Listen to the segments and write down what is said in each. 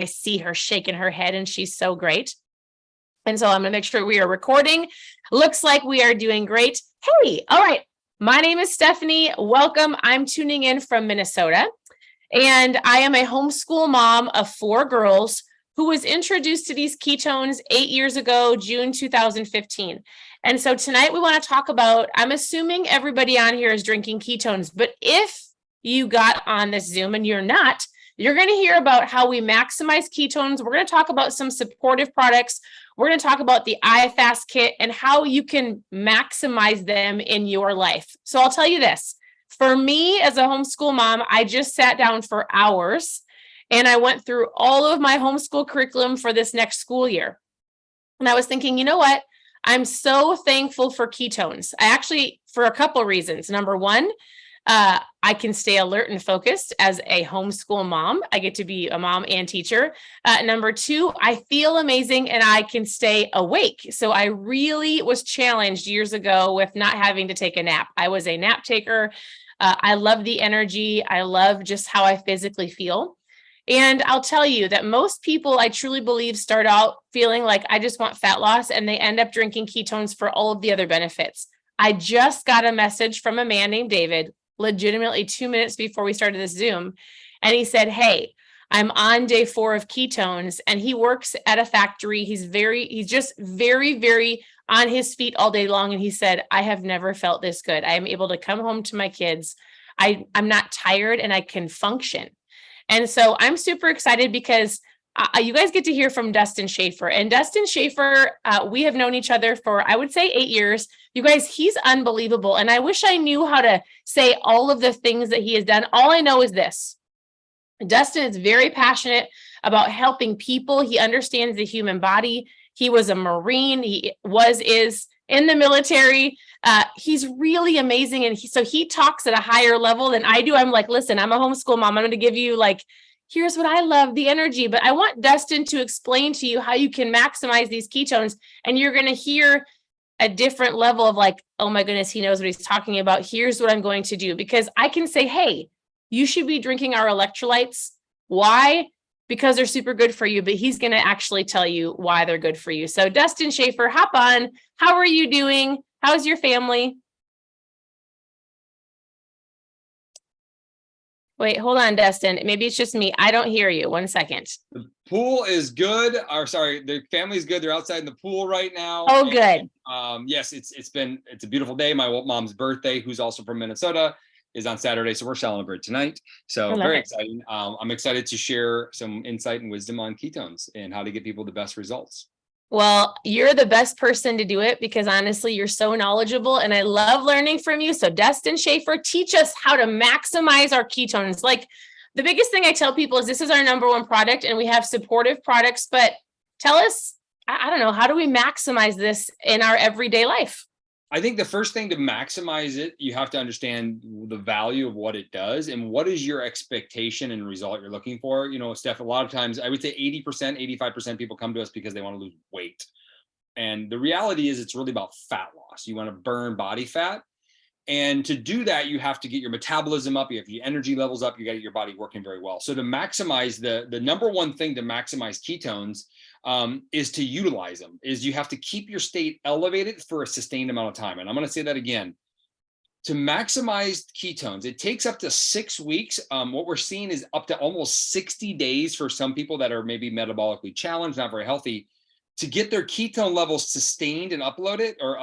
see her shaking her head and she's so great. And so I'm going to make sure we are recording. Looks like we are doing great. Hey, all right. My name is Stephanie. Welcome. I'm tuning in from Minnesota, and I am a homeschool mom of 4 girls who was introduced to these ketones 8 years ago, June 2015. And so tonight we want to talk about, I'm assuming everybody on here is drinking ketones, but if you got on this Zoom and you're not, you're going to hear about how we maximize ketones. We're going to talk about some supportive products. We're going to talk about the iFast kit and how you can maximize them in your life. So I'll tell you this, for me as a homeschool mom, I just sat down for hours and I went through all of my homeschool curriculum for this next school year. And I was thinking, you know what? I'm so thankful for ketones. I actually, for a couple reasons. Number one, I can stay alert and focused as a homeschool mom. I get to be a mom and teacher. Number two, I feel amazing and I can stay awake. So I really was challenged years ago with not having to take a nap. I was a nap taker. I love the energy. I love just how I physically feel. And I'll tell you that most people, I truly believe, start out feeling like I just want fat loss, and they end up drinking ketones for all of the other benefits. I just got a message from a man named David, legitimately 2 minutes before we started this Zoom. And he said, hey, I'm on day 4 of ketones, and he works at a factory. He's just very on his feet all day long. And he said, I have never felt this good. I am able to come home to my kids. I'm not tired and I can function. And so I'm super excited because you guys get to hear from Dustin Schaefer. And Dustin Schaefer, we have known each other for, I would say, 8 years. You guys, he's unbelievable. And I wish I knew how to say all of the things that he has done. All I know is this. Dustin is very passionate about helping people. He understands the human body. He was a Marine. He is in the military. He's really amazing. And so he talks at a higher level than I do. I'm like, listen, I'm a homeschool mom. I'm going to give you here's what I love, the energy. But I want Dustin to explain to you how you can maximize these ketones. And you're going to hear a different level of oh my goodness, he knows what he's talking about. Here's what I'm going to do. Because I can say, hey, you should be drinking our electrolytes. Why? Because they're super good for you. But he's going to actually tell you why they're good for you. So Dustin Schaefer, hop on. How are you doing? How's your family? Wait, hold on, Dustin. Maybe it's just me. I don't hear you. 1 second. The pool is good. The family's good. They're outside in the pool right now. Oh, good. Yes, it's a beautiful day. My mom's birthday, who's also from Minnesota, is on Saturday, so we're celebrating tonight. So very exciting. I'm excited to share some insight and wisdom on ketones and how to get people the best results. Well, you're the best person to do it because honestly, you're so knowledgeable and I love learning from you. So Dustin Schaefer, teach us how to maximize our ketones. The biggest thing I tell people is this is our number 1 product and we have supportive products, but tell us, I don't know, how do we maximize this in our everyday life? I think the first thing to maximize it, you have to understand the value of what it does and what is your expectation and result you're looking for. Steph, a lot of times I would say 80%, 85% people come to us because they want to lose weight. And the reality is it's really about fat loss. You want to burn body fat. And to do that, you have to get your metabolism up, you have your energy levels up, you got to get your body working very well. So to maximize the number 1 thing to maximize ketones is to utilize them, is you have to keep your state elevated for a sustained amount of time. And I'm going to say that again. To maximize ketones, it takes up to 6 weeks. What we're seeing is up to almost 60 days for some people that are maybe metabolically challenged, not very healthy, to get their ketone levels sustained and uploaded or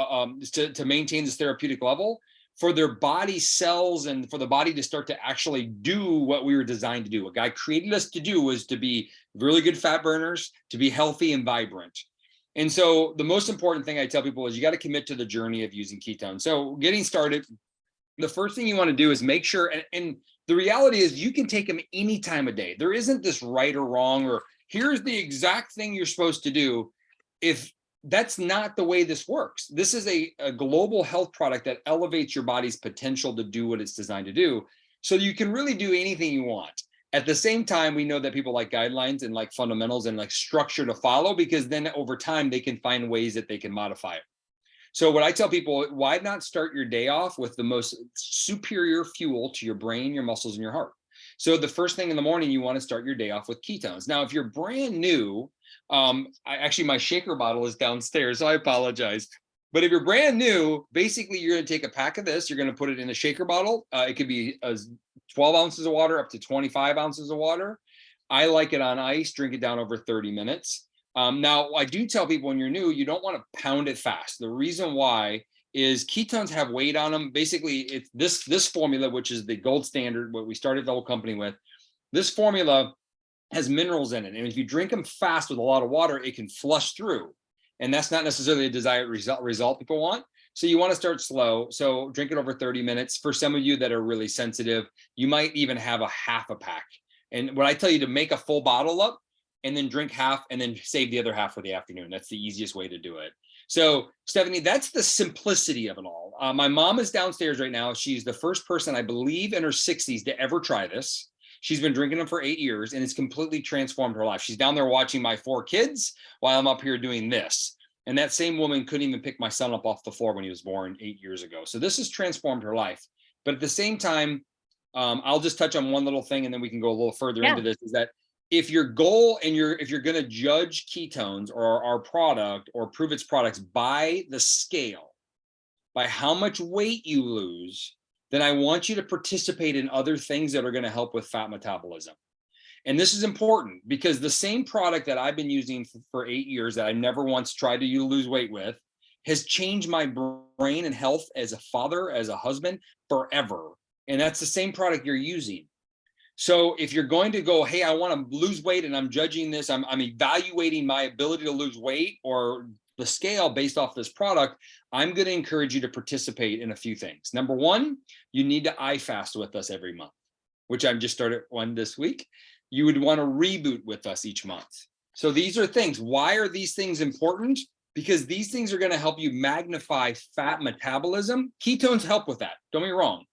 to maintain this therapeutic level for their body cells and for the body to start to actually do what we were designed to do. What God created us to do was to be really good fat burners, to be healthy and vibrant. And so the most important thing I tell people is you got to commit to the journey of using ketones. So getting started, the first thing you want to do is make sure, and the reality is you can take them any time of day. There isn't this right or wrong, or here's the exact thing you're supposed to do. If that's not the way this works. This is a global health product that elevates your body's potential to do what it's designed to do. So you can really do anything you want. At the same time, we know that people like guidelines and like fundamentals and like structure to follow, because then over time they can find ways that they can modify it. So what I tell people, why not start your day off with the most superior fuel to your brain, your muscles, and your heart? So the first thing in the morning, you want to start your day off with ketones. Now, if you're brand new, my shaker bottle is downstairs, so I apologize. But if you're brand new, basically you're going to take a pack of this, you're going to put it in a shaker bottle. It could be 12 ounces of water up to 25 ounces of water. I like it on ice, drink it down over 30 minutes. Now, I do tell people when you're new, you don't want to pound it fast. The reason why is ketones have weight on them. Basically, it's this formula, which is the gold standard, what we started the whole company with. This formula has minerals in it. And if you drink them fast with a lot of water, it can flush through. And that's not necessarily a desired result people want. So you want to start slow. So drink it over 30 minutes. For some of you that are really sensitive, you might even have a half a pack. And what I tell you to make a full bottle up and then drink half and then save the other half for the afternoon. That's the easiest way to do it. So Stephanie, that's the simplicity of it all. My mom is downstairs right now. She's the first person, I believe, in her 60s to ever try this. She's been drinking them for 8 years and it's completely transformed her life. She's down there watching my 4 kids while I'm up here doing this. And that same woman couldn't even pick my son up off the floor when he was born 8 years ago. So this has transformed her life. But at the same time, I'll just touch on one little thing and then we can go a little further into this, is that if your goal and if you're going to judge ketones or our product or prove its products by the scale, by how much weight you lose, then I want you to participate in other things that are going to help with fat metabolism. And this is important because the same product that I've been using for 8 years that I never once tried to lose weight with has changed my brain and health as a father, as a husband, forever. And that's the same product you're using. So if you're going to go, hey, I want to lose weight and I'm judging this, I'm evaluating my ability to lose weight or the scale based off this product, I'm going to encourage you to participate in a few things. Number one, you need to fast with us every month, which I've just started one this week. You would want to reboot with us each month. So these are things. Why are these things important? Because these things are going to help you magnify fat metabolism. Ketones help with that. Don't get me wrong.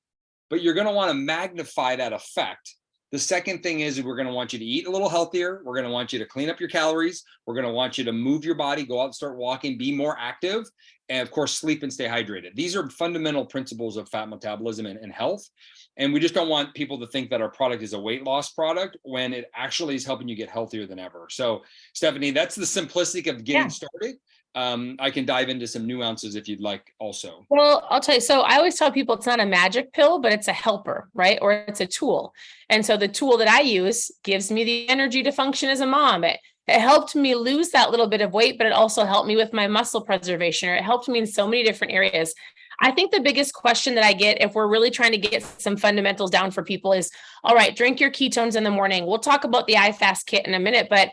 But you're going to want to magnify that effect. The second thing is we're going to want you to eat a little healthier. We're going to want you to clean up your calories. We're going to want you to move your body, go out and start walking, be more active, and of course, sleep and stay hydrated. These are fundamental principles of fat metabolism and health. And we just don't want people to think that our product is a weight loss product when it actually is helping you get healthier than ever. So Stephanie, that's the simplicity of getting started. I can dive into some nuances if you'd like also. Well, I'll tell you. So I always tell people it's not a magic pill, but it's a helper, right? Or it's a tool. And so the tool that I use gives me the energy to function as a mom. It helped me lose that little bit of weight, but it also helped me with my muscle preservation, or it helped me in so many different areas. I think the biggest question that I get, if we're really trying to get some fundamentals down for people, is, all right, drink your ketones in the morning. We'll talk about the iFast kit in a minute, but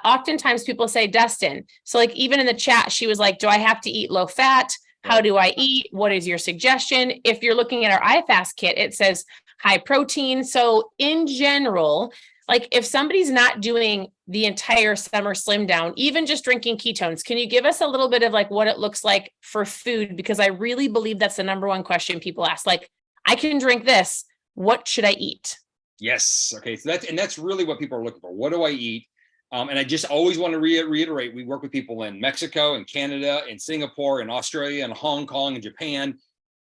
oftentimes people say, Dustin, so like even in the chat, she was like, do I have to eat low fat? How do I eat? What is your suggestion? If you're looking at our iFast kit, it says high protein. So in general, like if somebody's not doing the entire summer slim down, even just drinking ketones, can you give us a little bit of like what it looks like for food? Because I really believe that's the number one question people ask. Like, I can drink this. What should I eat? Yes. Okay. So that's really what people are looking for. What do I eat? And I just always want to reiterate, we work with people in Mexico and Canada and Singapore and Australia and Hong Kong and Japan.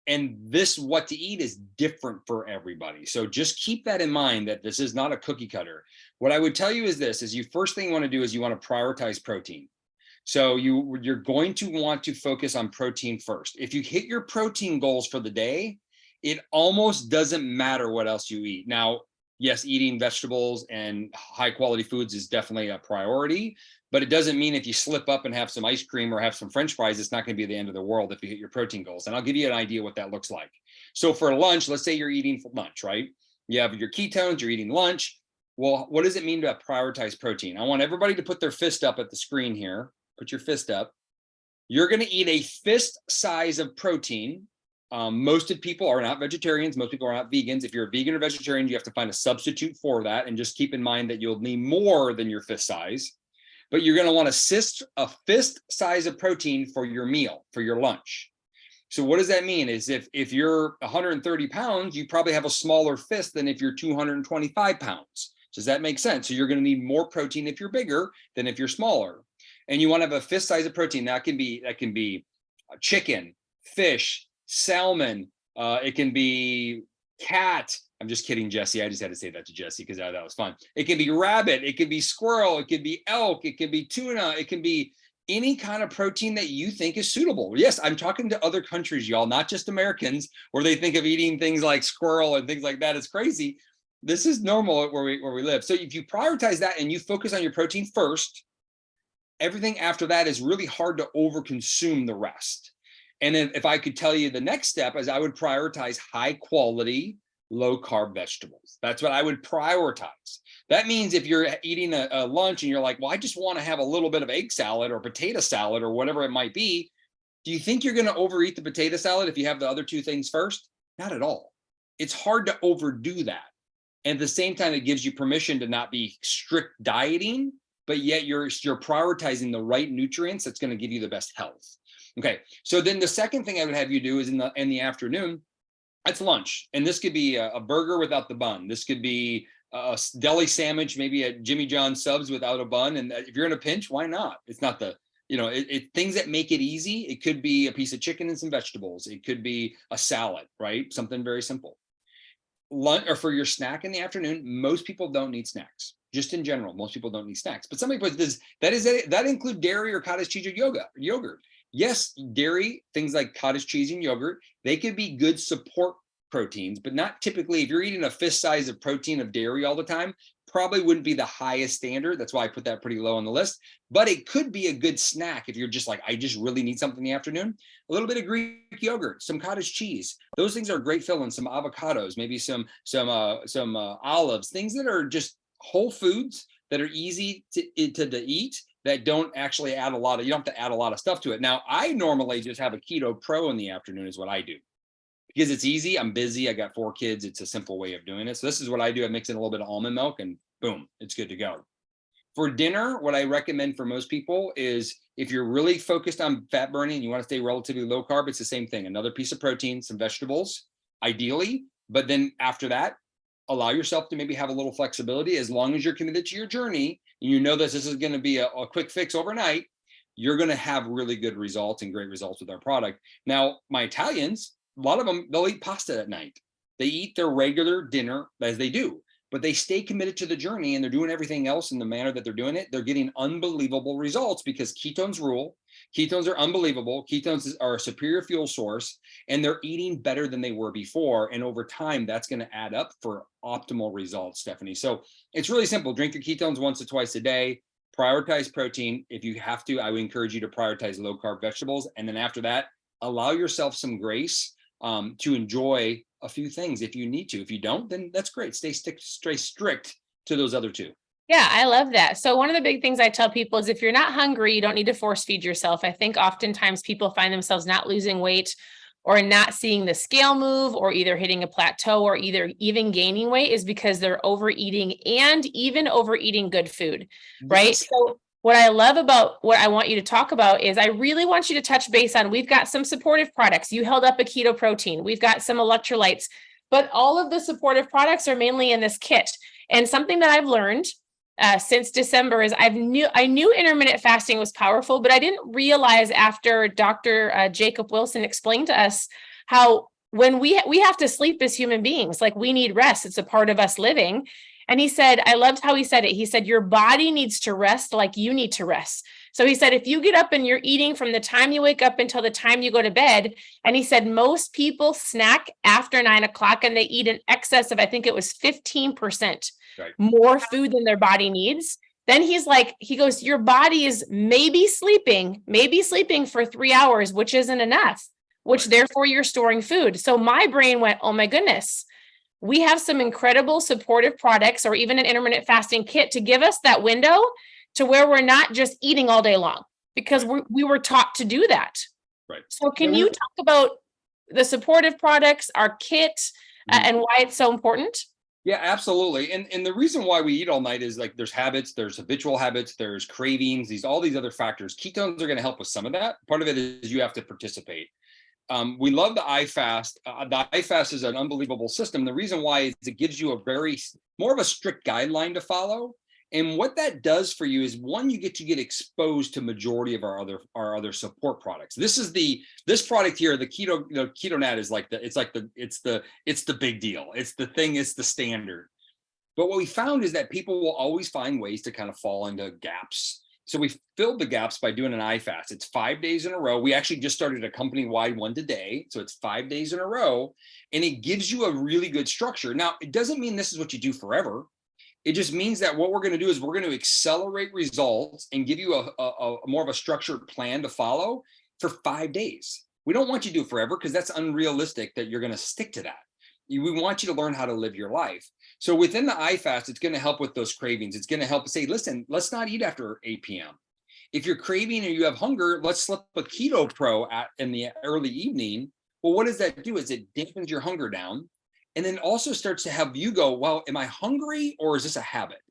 And this what to eat is different for everybody. So just keep that in mind, that this is not a cookie cutter. What I would tell you is this, is you first thing you want to do is you want to prioritize protein. So you're going to want to focus on protein first. If you hit your protein goals for the day, it almost doesn't matter what else you eat. Now, yes, eating vegetables and high quality foods is definitely a priority, but it doesn't mean if you slip up and have some ice cream or have some French fries, it's not going to be the end of the world if you hit your protein goals. And I'll give you an idea what that looks like. So for lunch, let's say you're eating for lunch, right? You have your ketones, you're eating lunch. Well, what does it mean to prioritize protein? I want everybody to put their fist up at the screen here. Put your fist up. You're going to eat a fist size of protein. Most of people are not vegetarians. Most people are not vegans. If you're a vegan or vegetarian, you have to find a substitute for that. And just keep in mind that you'll need more than your fist size. But you're going to want a fist size of protein for your meal, for your lunch. So what does that mean? Is if you're 130 pounds, you probably have a smaller fist than if you're 225 pounds. Does that make sense? So you're going to need more protein if you're bigger than if you're smaller. And you want to have a fist size of protein. That can be chicken, fish, salmon. It can be cat. I'm just kidding, Jesse. I just had to say that to Jesse because that was fun. It can be rabbit. It could be squirrel. It could be elk. It could be tuna. It can be any kind of protein that you think is suitable. Yes, I'm talking to other countries, y'all, not just Americans, where they think of eating things like squirrel and things like that. It's crazy. This is normal where we live. So if you prioritize that and you focus on your protein first, everything after that is really hard to overconsume the rest. And if I could tell you the next step is I would prioritize high quality, low carb vegetables. That's what I would prioritize. That means if you're eating a lunch and you're like, well, I just want to have a little bit of egg salad or potato salad or whatever it might be. Do you think you're going to overeat the potato salad if you have the other two things first? Not at all. It's hard to overdo that. And at the same time, it gives you permission to not be strict dieting, but yet you're prioritizing the right nutrients that's going to give you the best health. Okay, so then the second thing I would have you do is in the afternoon, that's lunch. And this could be a burger without the bun. This could be a deli sandwich, maybe a Jimmy John's subs without a bun. And if you're in a pinch, why not? It's not the, things that make it easy. It could be a piece of chicken and some vegetables. It could be a salad, right? Something very simple. Lunch or for your snack in the afternoon, most people don't need snacks. Just in general, most people don't need snacks. But somebody puts this, that include dairy or cottage cheese or yogurt. Yes, dairy, things like cottage cheese and yogurt, they could be good support proteins, but not typically. If you're eating a fist size of protein of dairy all the time, probably wouldn't be the highest standard. That's why I put that pretty low on the list. But it could be a good snack if you're just like, I just really need something in the afternoon. A little bit of Greek yogurt, some cottage cheese. Those things are great filling. Some avocados, maybe some olives, things that are just whole foods that are easy to eat, that don't actually add a lot of, you don't have to add a lot of stuff to it. Now, I normally just have a Keto Pro in the afternoon is what I do. Because it's easy, I'm busy, I got 4 kids, it's a simple way of doing it. So this is what I do. I mix in a little bit of almond milk and boom, it's good to go. For dinner, what I recommend for most people is if you're really focused on fat burning, you want to stay relatively low carb, it's the same thing. Another piece of protein, some vegetables, ideally. But then after that, allow yourself to maybe have a little flexibility. As long as you're committed to your journey and you know this is going to be a quick fix overnight, you're going to have really good results and great results with our product. Now, my Italians, a lot of them, they'll eat pasta at night. They eat their regular dinner as they do, but they stay committed to the journey and they're doing everything else in the manner that they're doing it. They're getting unbelievable results because ketones rule. Ketones are unbelievable. Ketones are a superior fuel source and they're eating better than they were before. And over time, that's going to add up for optimal results, Stephanie. So it's really simple. Drink your ketones once or twice a day. Prioritize protein. If you have to, I would encourage you to prioritize low carb vegetables. And then after that, allow yourself some grace to enjoy a few things if you need to. If you don't, then that's great. Stay strict to those other two. Yeah, I love that. So one of the big things I tell people is if you're not hungry, you don't need to force feed yourself. I think oftentimes people find themselves not losing weight or not seeing the scale move or either hitting a plateau or either even gaining weight is because they're overeating and even overeating good food, right? Yes. So what I love about what I want you to talk about is I really want you to touch base on, we've got some supportive products. You held up a keto protein. We've got some electrolytes, but all of the supportive products are mainly in this kit. And something that I've learned since December is I knew intermittent fasting was powerful, but I didn't realize after Dr. Jacob Wilson explained to us how when we have to sleep as human beings, like we need rest. It's a part of us living. And he said, I loved how he said it. He said, your body needs to rest like you need to rest. So he said, if you get up and you're eating from the time you wake up until the time you go to bed, and he said, most people snack after 9 o'clock and they eat in excess of, I think it was 15% more food than their body needs. Then he goes, your body is maybe sleeping for 3 hours, which isn't enough, which therefore you're storing food. So my brain went, oh my goodness. We have some incredible supportive products or even an intermittent fasting kit to give us that window to where we're not just eating all day long because we were taught to do that. Right. So can you talk about the supportive products, our kit, and why it's so important? Yeah, absolutely. And the reason why we eat all night is like there's habits, there's habitual habits, there's cravings, all these other factors. Ketones are going to help with some of that. Part of it is you have to participate. We love the iFast. The iFast is an unbelievable system. The reason why is it gives you more of a strict guideline to follow. And what that does for you is, one, you get exposed to majority of our other support products. This product here, the Ketonat is like it's the big deal. It's the standard. But what we found is that people will always find ways to kind of fall into gaps. So we filled the gaps by doing an iFast. It's 5 days in a row. We actually just started a company-wide one today. So it's 5 days in a row, and it gives you a really good structure. Now, it doesn't mean this is what you do forever. It just means that what we're going to do is we're going to accelerate results and give you a more of a structured plan to follow for 5 days. We don't want you to do it forever, because that's unrealistic that you're going to stick to that. We want you to learn how to live your life. So within the iFast, it's going to help with those cravings. It's going to help say, listen, let's not eat after 8 p.m. If you're craving or you have hunger, let's slip a Keto Pro in the early evening. Well, what does that do? Is it dampens your hunger down, and then also starts to have you go, well, am I hungry, or is this a habit?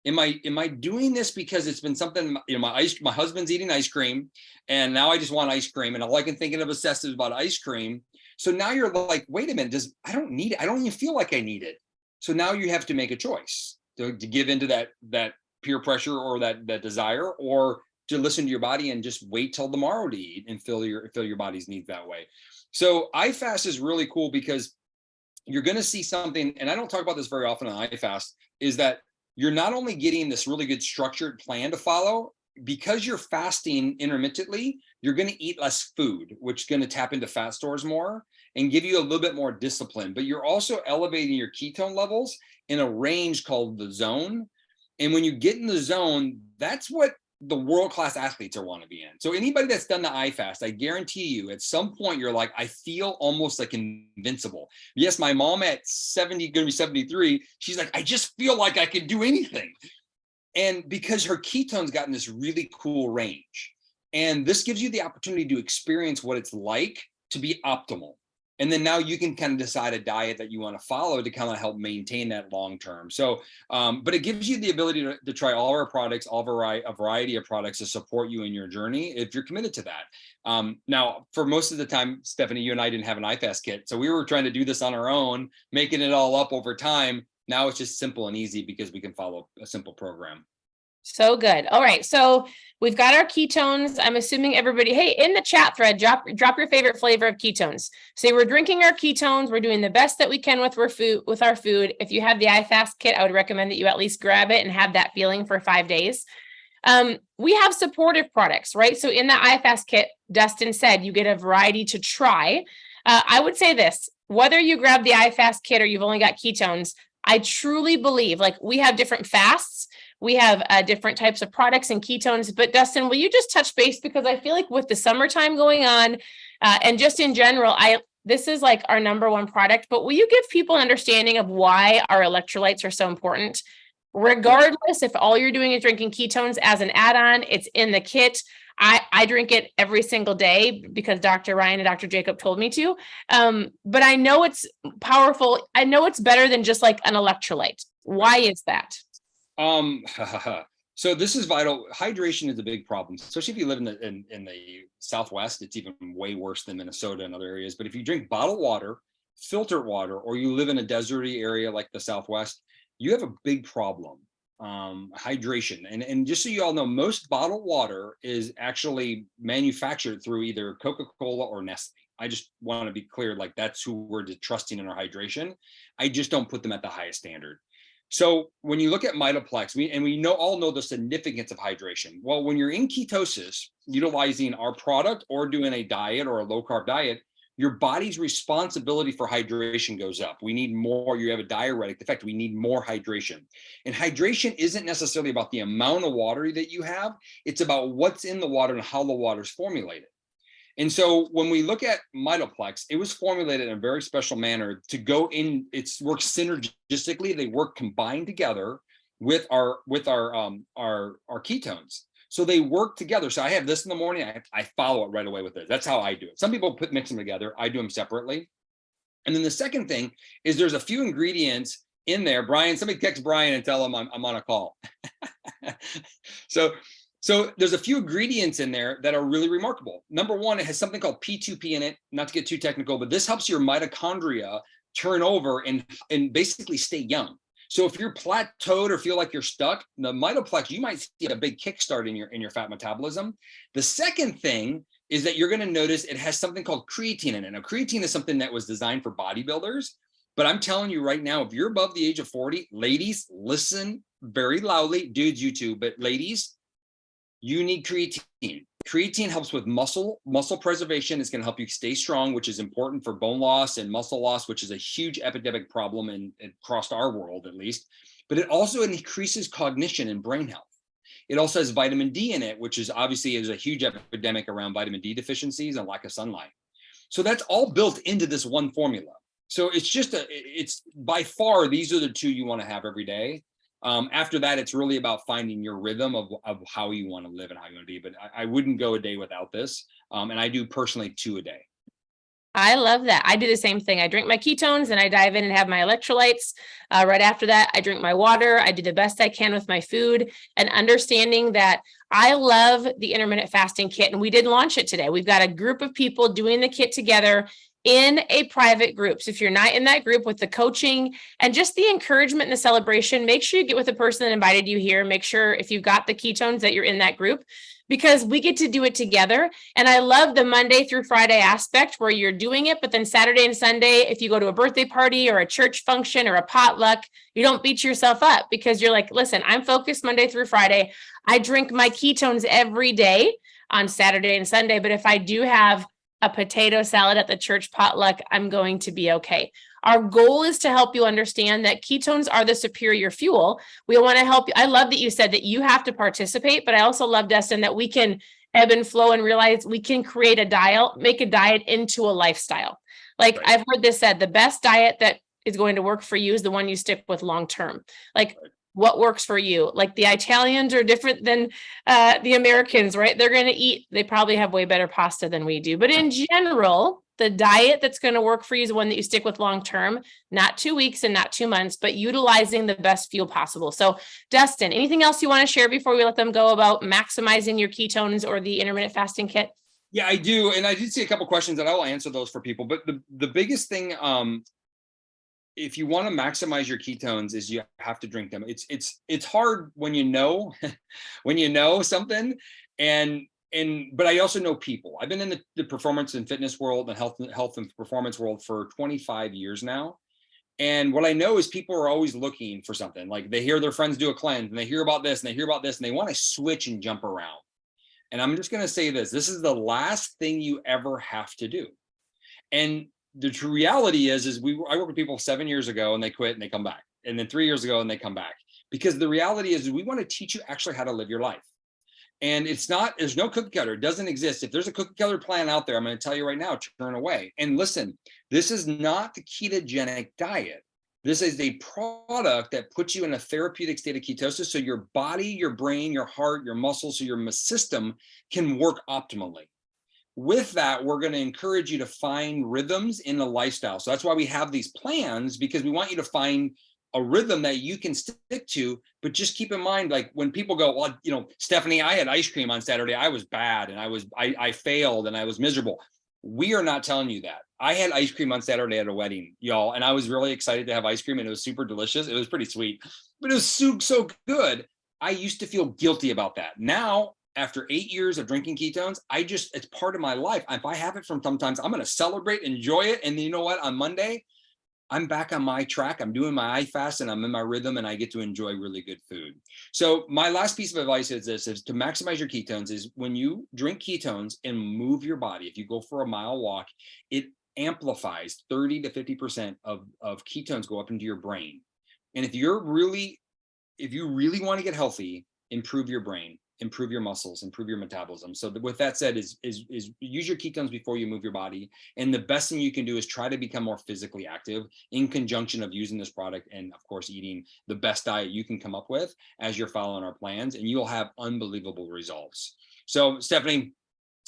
Am I doing this because it's been something, my husband's eating ice cream, and now I just want ice cream, and all I can think of is about ice cream. So now you're like, wait a minute, I don't need it. I don't even feel like I need it. So now you have to make a choice to give into that peer pressure or that desire, or to listen to your body and just wait till tomorrow to eat and fill your body's needs that way. So iFast is really cool, because you're going to see something, and I don't talk about this very often on iFast, is that you're not only getting this really good structured plan to follow, because you're fasting intermittently, you're going to eat less food, which is going to tap into fat stores more and give you a little bit more discipline. But you're also elevating your ketone levels in a range called the zone. And when you get in the zone, that's what the world-class athletes are want to be in. So anybody that's done the iFast, I guarantee you, at some point you're like, I feel almost like invincible. Yes, my mom at 70, going to be 73, she's like, I just feel like I can do anything. And because her ketones got in this really cool range. And this gives you the opportunity to experience what it's like to be optimal. And then now you can kind of decide a diet that you want to follow to kind of help maintain that long term. So, but it gives you the ability to try all our products, a variety of products to support you in your journey if you're committed to that. Now, for most of the time, Stephanie, you and I didn't have an iFast kit. So we were trying to do this on our own, making it all up over time. Now it's just simple and easy because we can follow a simple program. So good. All right. So we've got our ketones. I'm assuming everybody, hey, in the chat thread, drop your favorite flavor of ketones. Say we're drinking our ketones. We're doing the best that we can with our food. If you have the iFast kit, I would recommend that you at least grab it and have that feeling for 5 days. We have supportive products, right? So in the iFast kit, Dustin said you get a variety to try. I would say this, whether you grab the iFast kit or you've only got ketones, I truly believe, like, we have different fasts. We have different types of products and ketones. But Dustin, will you just touch base? Because I feel like with the summertime going on and just in general, this is like our number one product. But will you give people an understanding of why our electrolytes are so important? Regardless if all you're doing is drinking ketones as an add-on, it's in the kit. I drink it every single day because Dr. Ryan and Dr. Jacob told me to. But I know it's powerful. I know it's better than just like an electrolyte. Why is that? So this is vital. Hydration is a big problem, especially if you live in the Southwest. It's even way worse than Minnesota and other areas. But if you drink bottled water, filtered water, or you live in a deserty area like the Southwest, you have a big problem. Hydration. And just so you all know, most bottled water is actually manufactured through either Coca-Cola or Nestle. I just want to be clear, like, that's who we're trusting in our hydration. I just don't put them at the highest standard. So when you look at Mitoplex, we all know the significance of hydration. Well, when you're in ketosis, utilizing our product or doing a diet or a low carb diet, your body's responsibility for hydration goes up. We need more. You have a diuretic effect. We need more hydration. And hydration isn't necessarily about the amount of water that you have. It's about what's in the water and how the water is formulated. And so when we look at Mitoplex, it was formulated in a very special manner to go in. It works synergistically. They work combined together with our ketones. So they work together. So I have this in the morning. I follow it right away with it. That's how I do it. Some people mix them together. I do them separately. And then the second thing is there's a few ingredients in there. Brian, somebody text Brian and tell him I'm on a call. So there's a few ingredients in there that are really remarkable. Number one, it has something called P2P in it. Not to get too technical, but this helps your mitochondria turn over and basically stay young. So if you're plateaued or feel like you're stuck, the mitoplex, you might see a big kickstart in your fat metabolism. The second thing is that you're going to notice it has something called creatine in it. Now, creatine is something that was designed for bodybuilders, but I'm telling you right now, if you're above the age of 40, ladies, listen very loudly. Dudes, you too, but ladies, you need creatine. Creatine helps with muscle preservation. It's going to help you stay strong, which is important for bone loss and muscle loss, which is a huge epidemic problem across our world, at least. But it also increases cognition and brain health. It also has vitamin D in it, which is obviously a huge epidemic around vitamin D deficiencies and lack of sunlight. So that's all built into this one formula. So it's by far, these are the two you want to have every day. After that, it's really about finding your rhythm of how you want to live and how you want to be. But I wouldn't go a day without this. And I do personally 2 a day. I love that. I do the same thing. I drink my ketones and I dive in and have my electrolytes. Right after that, I drink my water. I do the best I can with my food, and understanding that I love the intermittent fasting kit. And we did launch it today. We've got a group of people doing the kit together in a private group. So if you're not in that group, with the coaching and just the encouragement and the celebration, make sure you get with the person that invited you here. Make sure if you've got the ketones that you're in that group, because we get to do it together. And I love the Monday through Friday aspect where you're doing it, but then Saturday and Sunday, if you go to a birthday party or a church function or a potluck, you don't beat yourself up, because you're like, listen, I'm focused Monday through Friday. I drink my ketones every day on Saturday and Sunday. But if I do have a potato salad at the church potluck, I'm going to be okay. Our goal is to help you understand that ketones are the superior fuel. We want to help you. I love that you said that you have to participate, but I also love, Dustin, that we can ebb and flow and realize we can create a diet, make a diet into a lifestyle. Like Right. I've heard this said, the best diet that is going to work for you is the one you stick with long-term. Like what works for you? Like the Italians are different than the Americans, right? They're going to eat, they probably have way better pasta than we do. But in general, the diet that's going to work for you is one that you stick with long-term, not 2 weeks and not 2 months, but utilizing the best fuel possible. So Dustin, anything else you want to share before we let them go about maximizing your ketones or the intermittent fasting kit? Yeah, I do. And I did see a couple questions, and I will answer those for people. But the biggest thing, if you want to maximize your ketones, is you have to drink them. It's hard when you know when you know something, but I also know people. I've been in the performance and fitness world and health and performance world for 25 years now. And what I know is people are always looking for something. Like they hear their friends do a cleanse and they hear about this and they hear about this and they want to switch and jump around. And I'm just going to say this is the last thing you ever have to do. And the true reality is I worked with people 7 years ago and they quit and they come back. And then 3 years ago and they come back. Because the reality is we want to teach you actually how to live your life. And there's no cookie cutter. It doesn't exist. If there's a cookie cutter plan out there, I'm going to tell you right now, turn away. And listen, this is not the ketogenic diet. This is a product that puts you in a therapeutic state of ketosis. So your body, your brain, your heart, your muscles, so your system can work optimally. With that, we're going to encourage you to find rhythms in the lifestyle. So that's why we have these plans, because we want you to find a rhythm that you can stick to. But just keep in mind, like when people go, well, Stephanie, I had ice cream on Saturday. I was bad and I failed and I was miserable. We are not telling you that. I had ice cream on Saturday at a wedding, y'all, and I was really excited to have ice cream, and it was super delicious. It was pretty sweet, but it was so good. I used to feel guilty about that. Now, after 8 years of drinking ketones, it's part of my life. If I have it from sometimes, I'm going to celebrate, enjoy it. And you know what? On Monday, I'm back on my track. I'm doing my iFast and I'm in my rhythm and I get to enjoy really good food. So my last piece of advice is to maximize your ketones is when you drink ketones and move your body, if you go for a mile walk, it amplifies 30 to 50% of ketones go up into your brain. And if you really want to get healthy, improve your brain, improve your muscles, improve your metabolism. So with that said, is use your ketones before you move your body. And the best thing you can do is try to become more physically active in conjunction of using this product and of course eating the best diet you can come up with as you're following our plans, and you'll have unbelievable results. So Stephanie,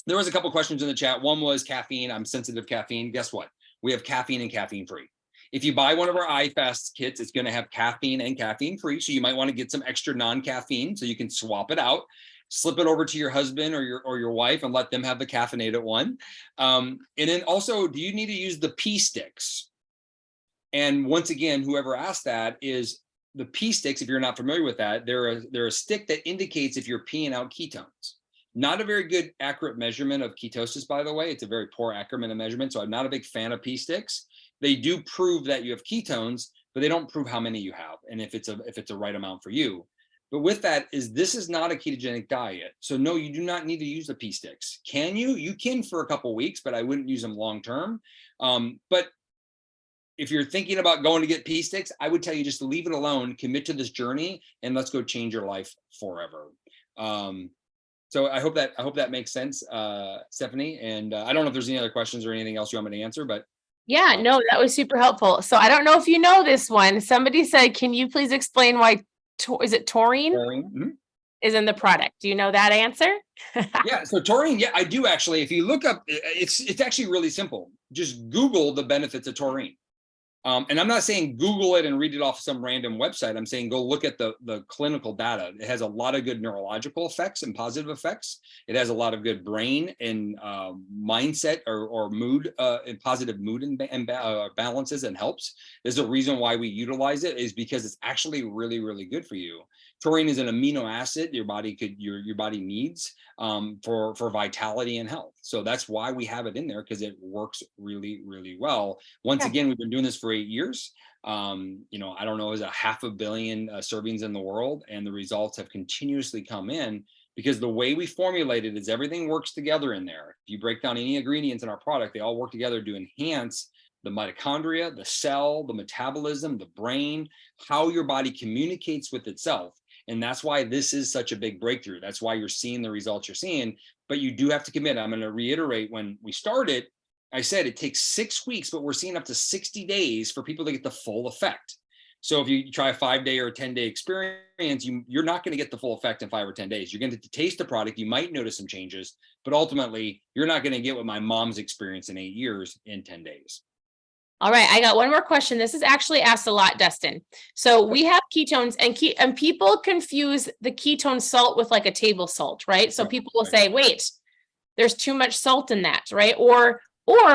there was a couple questions in the chat. One was caffeine. I'm sensitive to caffeine. Guess what? We have caffeine and caffeine free. If you buy one of our iFast kits, it's going to have caffeine and caffeine free. So you might want to get some extra non-caffeine so you can swap it out, slip it over to your husband or your wife and let them have the caffeinated one. And then also, do you need to use the pea sticks? And once again, whoever asked that is the pee sticks, if you're not familiar with that, they're a stick that indicates if you're peeing out ketones. Not a very good accurate measurement of ketosis, by the way. It's a very poor accurate measurement. So I'm not a big fan of pee sticks. They do prove that you have ketones, but they don't prove how many you have and if it's a right amount for you. But with that this is not a ketogenic diet. So no, you do not need to use the pee sticks. Can you? You can for a couple of weeks, but I wouldn't use them long term. But if you're thinking about going to get pee sticks, I would tell you just to leave it alone, commit to this journey, and let's go change your life forever. So I hope that makes sense, Stephanie. And I don't know if there's any other questions or anything else you want me to answer, but yeah, no, that was super helpful. So I don't know if you know this one. Somebody said, can you please explain why is it taurine mm-hmm. is in the product? Do you know that answer? Yeah, so taurine, yeah, I do actually. If you look up, it's actually really simple. Just Google the benefits of taurine. And I'm not saying Google it and read it off some random website. I'm saying go look at the clinical data. It has a lot of good neurological effects and positive effects. It has a lot of good brain and mindset or mood and positive mood and balances and helps. There's a reason why we utilize it is because it's actually really, really good for you. Taurine is an amino acid your body needs for vitality and health. So that's why we have it in there, because it works really, really well. Once again, we've been doing this for 8 years. I don't know, is a 500 million servings in the world, and the results have continuously come in because the way we formulate it is everything works together in there. If you break down any ingredients in our product, they all work together to enhance the mitochondria, the cell, the metabolism, the brain, how your body communicates with itself. And that's why this is such a big breakthrough. That's why you're seeing the results you're seeing, but you do have to commit. I'm going to reiterate, when we started, I said it takes 6 weeks, but we're seeing up to 60 days for people to get the full effect. So if you try a 5-day or a 10-day experience, you're not going to get the full effect in 5 or 10 days. You're going to taste the product. You might notice some changes, but ultimately you're not going to get what my mom's experience in 8 years in 10 days. All right, I got one more question. This is actually asked a lot, Dustin. So we have ketones, and people confuse the ketone salt with like a table salt, right? So people will say, wait, there's too much salt in that, right? Or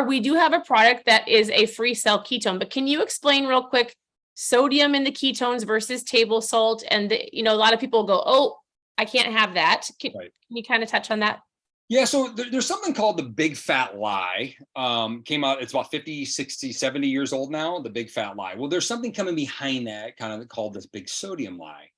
we do have a product that is a free cell ketone, but can you explain real quick sodium in the ketones versus table salt? And a lot of people go, oh, I can't have that. Can you kind of touch on that? Yeah, so there's something called the big fat lie. Came out, it's about 50, 60, 70 years old now, the big fat lie. Well, there's something coming behind that kind of called this big sodium lie.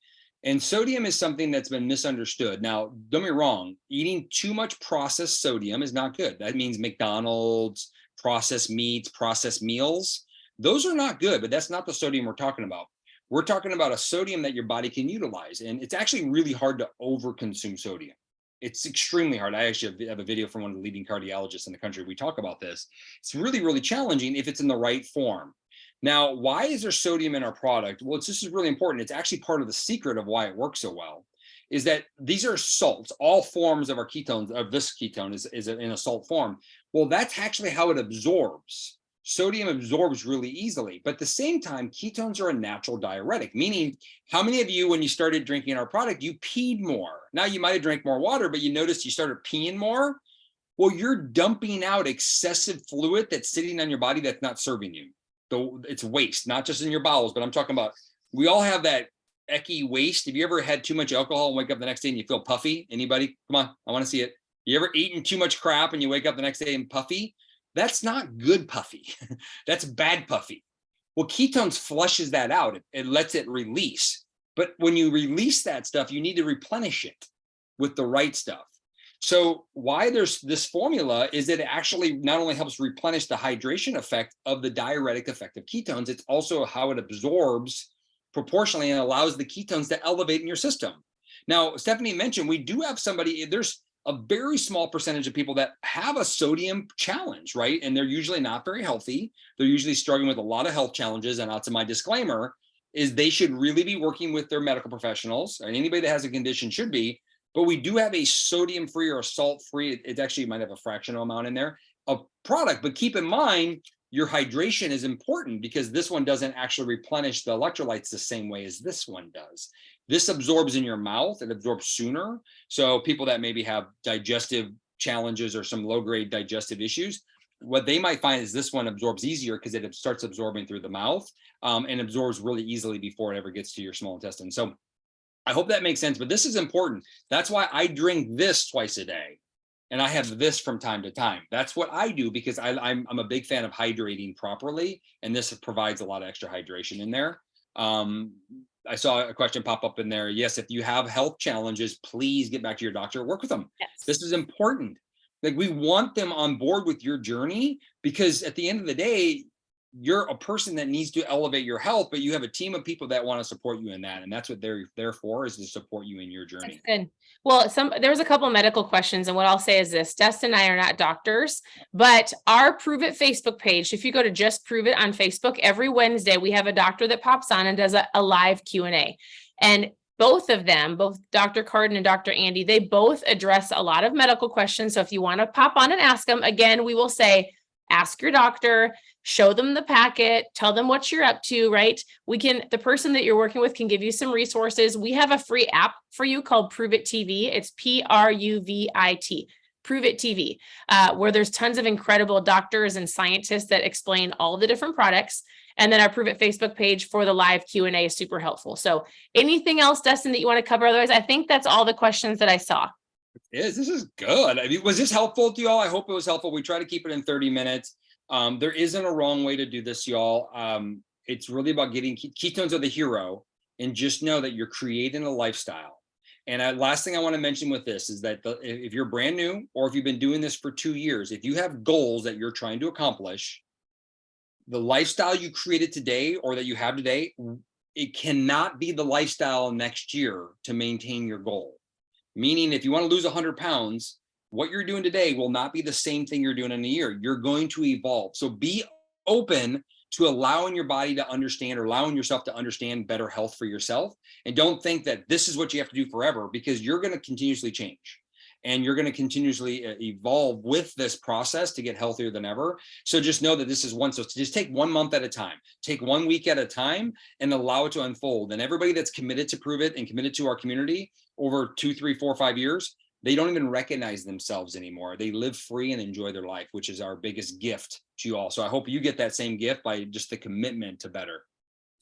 And sodium is something that's been misunderstood. Now, don't get me wrong, eating too much processed sodium is not good. That means McDonald's, processed meats, processed meals. Those are not good, but that's not the sodium we're talking about. We're talking about a sodium that your body can utilize. And it's actually really hard to overconsume sodium. It's extremely hard. I actually have a video from one of the leading cardiologists in the country. We talk about this. It's really, really challenging if it's in the right form. Now, why is there sodium in our product? Well, this is really important. It's actually part of the secret of why it works so well, is that these are salts. All forms of our ketones, of this ketone is in a salt form. Well, that's actually how it absorbs. Sodium absorbs really easily, but at the same time, ketones are a natural diuretic, meaning how many of you, when you started drinking our product, you peed more? Now you might have drank more water, but you noticed you started peeing more. Well, you're dumping out excessive fluid that's sitting on your body that's not serving you. So it's waste, not just in your bowels, but I'm talking about, we all have that ecky waste. Have you ever had too much alcohol and wake up the next day and you feel puffy? Anybody? Come on, I want to see it. You ever eaten too much crap and you wake up the next day and puffy? That's not good puffy. That's bad puffy. Well, ketones flushes that out. It lets it release. But when you release that stuff, you need to replenish it with the right stuff. So why there's this formula is that it actually not only helps replenish the hydration effect of the diuretic effect of ketones, it's also how it absorbs proportionally and allows the ketones to elevate in your system. Now, Stephanie mentioned we do have there's a very small percentage of people that have a sodium challenge, right? And they're usually not very healthy. They're usually struggling with a lot of health challenges. And that's my disclaimer, is they should really be working with their medical professionals, and anybody that has a condition should be. But we do have a sodium-free or a salt-free, it actually might have a fractional amount in there, a product. But keep in mind, your hydration is important because this one doesn't actually replenish the electrolytes the same way as this one does. This absorbs in your mouth, it absorbs sooner. So people that maybe have digestive challenges or some low-grade digestive issues, What they might find is this one absorbs easier because it starts absorbing through the mouth, and absorbs really easily before it ever gets to your small intestine. So I hope that makes sense, but this is important. That's why I drink this twice a day. And I have this from time to time. That's what I do because I'm a big fan of hydrating properly. And this provides a lot of extra hydration in there. I saw a question pop up in there. Yes, if you have health challenges, please get back to your doctor, work with them. Yes. This is important. Like, we want them on board with your journey, because at the end of the day, you're a person that needs to elevate your health, but you have a team of people that want to support you in that. And that's what they're there for, is to support you in your journey. That's good. Well, there's a couple of medical questions, and what I'll say is this: Dustin and I are not doctors, but our Prove It Facebook page, if you go to Just Prove It on Facebook, every Wednesday we have a doctor that pops on and does a live Q&A. And both of them, both Dr. Carden and Dr. Andy, they both address a lot of medical questions. So if you want to pop on and ask them, again, we will say, ask your doctor, show them the packet, tell them what you're up to, right? The person that you're working with can give you some resources. We have a free app for you called Prove It TV. It's PRUVIT, Prove It TV, where there's tons of incredible doctors and scientists that explain all the different products. And then our Prove It Facebook page for the live Q&A is super helpful. So anything else, Dustin, that you want to cover? Otherwise, I think that's all the questions that I saw. This is good. I mean, was this helpful to y'all? I hope it was helpful. We try to keep it in 30 minutes. There isn't a wrong way to do this, y'all. It's really about getting ketones are the hero, and just know that you're creating a lifestyle. And last thing I want to mention with this is that if you're brand new, or if you've been doing this for 2 years, if you have goals that you're trying to accomplish, the lifestyle you created today, or that you have today, it cannot be the lifestyle next year to maintain your goal. Meaning, if you want to lose 100 pounds, what you're doing today will not be the same thing you're doing in a year. You're going to evolve. So be open to allowing your body to understand, or allowing yourself to understand better health for yourself. And don't think that this is what you have to do forever, because you're going to continuously change. And you're going to continuously evolve with this process to get healthier than ever. So just know that this is one. So just take 1 month at a time, take 1 week at a time, and allow it to unfold. And everybody that's committed to Prove It and committed to our community over 2, 3, 4, 5 years, they don't even recognize themselves anymore. They live free and enjoy their life, which is our biggest gift to you all. So I hope you get that same gift by just the commitment to better.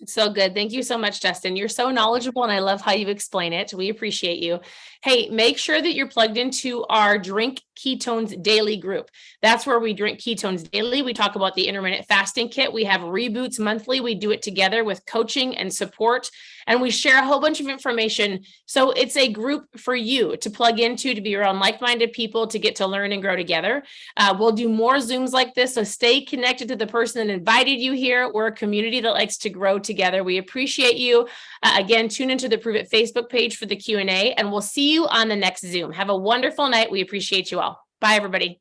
So good. Thank you so much, Dustin. You're so knowledgeable, and I love how you explain it. We appreciate you. Hey, make sure that you're plugged into our Drink Ketones Daily group. That's where we drink ketones daily. We talk about the intermittent fasting kit. We have reboots monthly. We do it together with coaching and support, and we share a whole bunch of information. So it's a group for you to plug into, to be around like-minded people, to get to learn and grow together. We'll do more Zooms like this. So stay connected to the person that invited you here. We're a community that likes to grow together. We appreciate you. Again, tune into the Prove It Facebook page for the Q&A, and we'll see you on the next Zoom. Have a wonderful night. We appreciate you all. Bye, everybody.